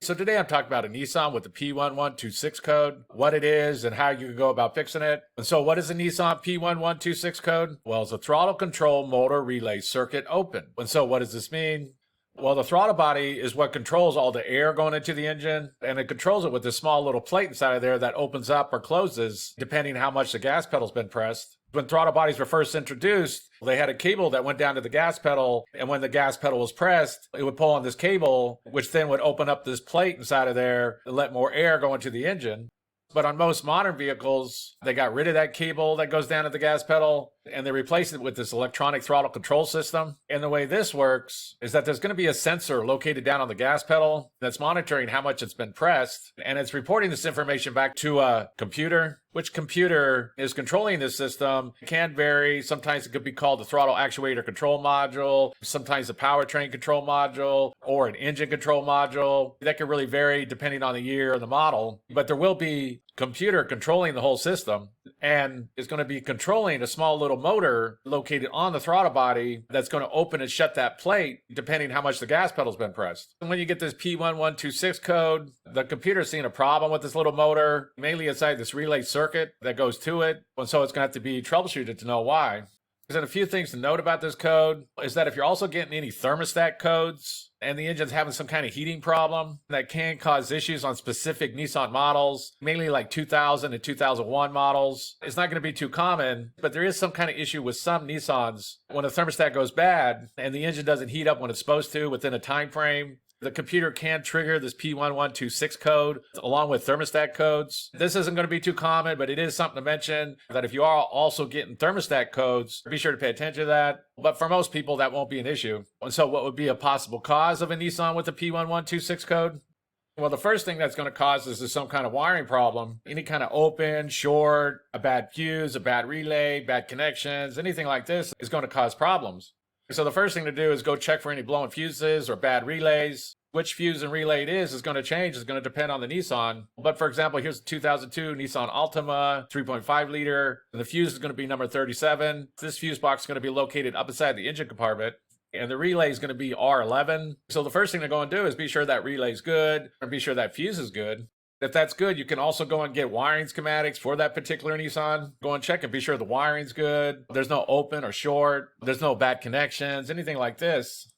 So today I'm talking about a Nissan with the P1126 code, what it is and how you can go about fixing it. And so what is the Nissan P1126 code? Well, it's a throttle control motor relay circuit open. And so what does this mean? Well, the throttle body is what controls all the air going into the engine, and it controls it with this small little plate inside of there that opens up or closes depending how much the gas pedal's been pressed. When throttle bodies were first introduced, they had a cable that went down to the gas pedal, and when the gas pedal was pressed, it would pull on this cable, which then would open up this plate inside of there and let more air go into the engine. But on most modern vehicles, they got rid of that cable that goes down to the gas pedal, and they replaced it with this electronic throttle control system. And the way this works is that there's going to be a sensor located down on the gas pedal that's monitoring how much it's been pressed, and it's reporting this information back to a computer. Which computer is controlling this system? It can vary. Sometimes it could be called the Throttle Actuator Control module, sometimes the powertrain control module, or an engine control module. That could really vary depending on the year or the model, but there will be computer controlling the whole system, and is going to be controlling a small little motor located on the throttle body that's going to open and shut that plate depending how much the gas pedal's been pressed. And when you get this P1126 code, the computer's seeing a problem with this little motor, mainly inside this relay circuit that goes to it, and so it's going to have to be troubleshooted to know why. There's a few things to note about this code is that if you're also getting any thermostat codes and the engine's having some kind of heating problem, that can cause issues on specific Nissan models, mainly like 2000 and 2001 models. It's not going to be too common, but there is some kind of issue with some Nissans when a thermostat goes bad and the engine doesn't heat up when it's supposed to within a time frame. The computer can trigger this P1126 code along with thermostat codes. This isn't going to be too common, but it is something to mention that if you are also getting thermostat codes, be sure to pay attention to that. But for most people, that won't be an issue. And so what would be a possible cause of a Nissan with a P1126 code? Well, the first thing that's going to cause this is some kind of wiring problem. Any kind of open, short, a bad fuse, a bad relay, bad connections, anything like this is going to cause problems. So the first thing to do is go check for any blown fuses or bad relays. Which fuse and relay it is going to change. It's going to depend on the Nissan. But for example, here's a 2002 Nissan Altima 3.5 liter. And the fuse is going to be number 37. This fuse box is going to be located up inside the engine compartment. And the relay is going to be R11. So the first thing to go and do is be sure that relay is good and be sure that fuse is good. If that's good, you can also go and get wiring schematics for that particular Nissan. Go and check and be sure the wiring's good. There's no open or short. There's no bad connections, anything like this.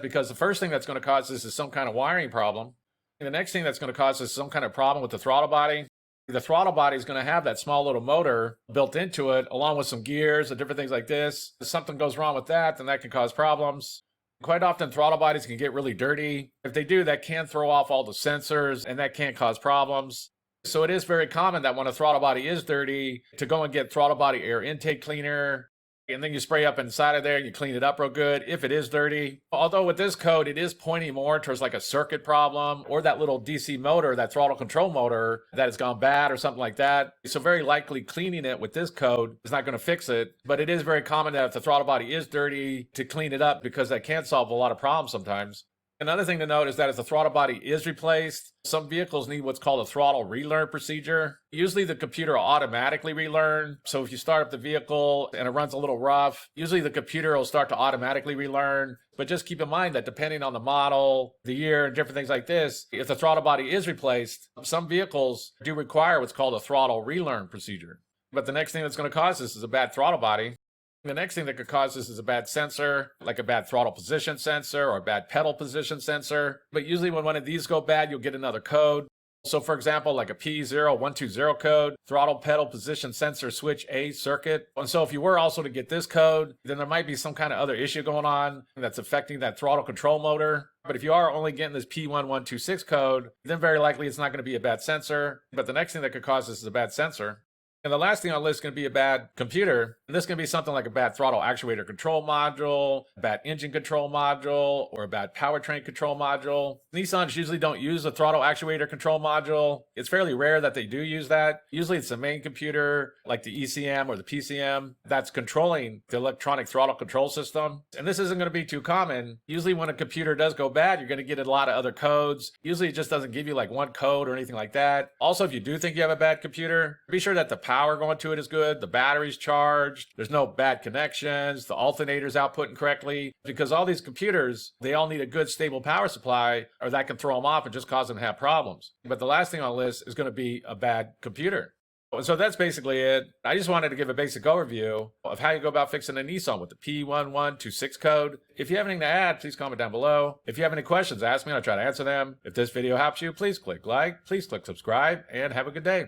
Because the first thing that's going to cause this is some kind of wiring problem. And the next thing that's going to cause this is some kind of problem with the throttle body. The throttle body is going to have that small little motor built into it, along with some gears and different things like this. If something goes wrong with that, then that can cause problems. Quite often, throttle bodies can get really dirty. If they do, that can throw off all the sensors, and that can cause problems. So it is very common that when a throttle body is dirty, to go and get throttle body air intake cleaner, and then you spray up inside of there and you clean it up real good if it is dirty. Although with this code, it is pointing more towards like a circuit problem or that little DC motor, that throttle control motor that has gone bad or something like that. So very likely cleaning it with this code is not going to fix it. But it is very common that if the throttle body is dirty to clean it up because that can solve a lot of problems sometimes. Another thing to note is that if the throttle body is replaced, some vehicles need what's called a throttle relearn procedure. Usually the computer will automatically relearn. So if you start up the vehicle and it runs a little rough, usually the computer will start to automatically relearn. But just keep in mind that depending on the model, the year, and different things like this, if the throttle body is replaced, some vehicles do require what's called a throttle relearn procedure. But the next thing that's going to cause this is a bad throttle body. The next thing that could cause this is a bad sensor, like a bad throttle position sensor or a bad pedal position sensor. But usually when one of these go bad, you'll get another code. So for example, like a P0120 code, throttle pedal position sensor switch A circuit. And so if you were also to get this code, then there might be some kind of other issue going on that's affecting that throttle control motor. But if you are only getting this P1126 code, then very likely it's not going to be a bad sensor. But the next thing that could cause this is a bad sensor. And the last thing on the list is going to be a bad computer. And this can be something like a bad throttle actuator control module, a bad engine control module, or a bad powertrain control module. Nissans usually don't use a throttle actuator control module. It's fairly rare that they do use that. Usually it's the main computer, like the ECM or the PCM, that's controlling the electronic throttle control system. And this isn't going to be too common. Usually when a computer does go bad, you're going to get a lot of other codes. Usually it just doesn't give you like one code or anything like that. Also, if you do think you have a bad computer, be sure that the power going to it is good, the battery's charged, there's no bad connections, the alternator's outputting correctly, because all these computers, they all need a good stable power supply, or that can throw them off and just cause them to have problems. But the last thing on the list is going to be a bad computer. So that's basically it. I just wanted to give a basic overview of how you go about fixing a Nissan with the P1126 code. If you have anything to add, please comment down below. If you have any questions, ask me and I'll try to answer them. If this video helps you, please click like, please click subscribe, and have a good day.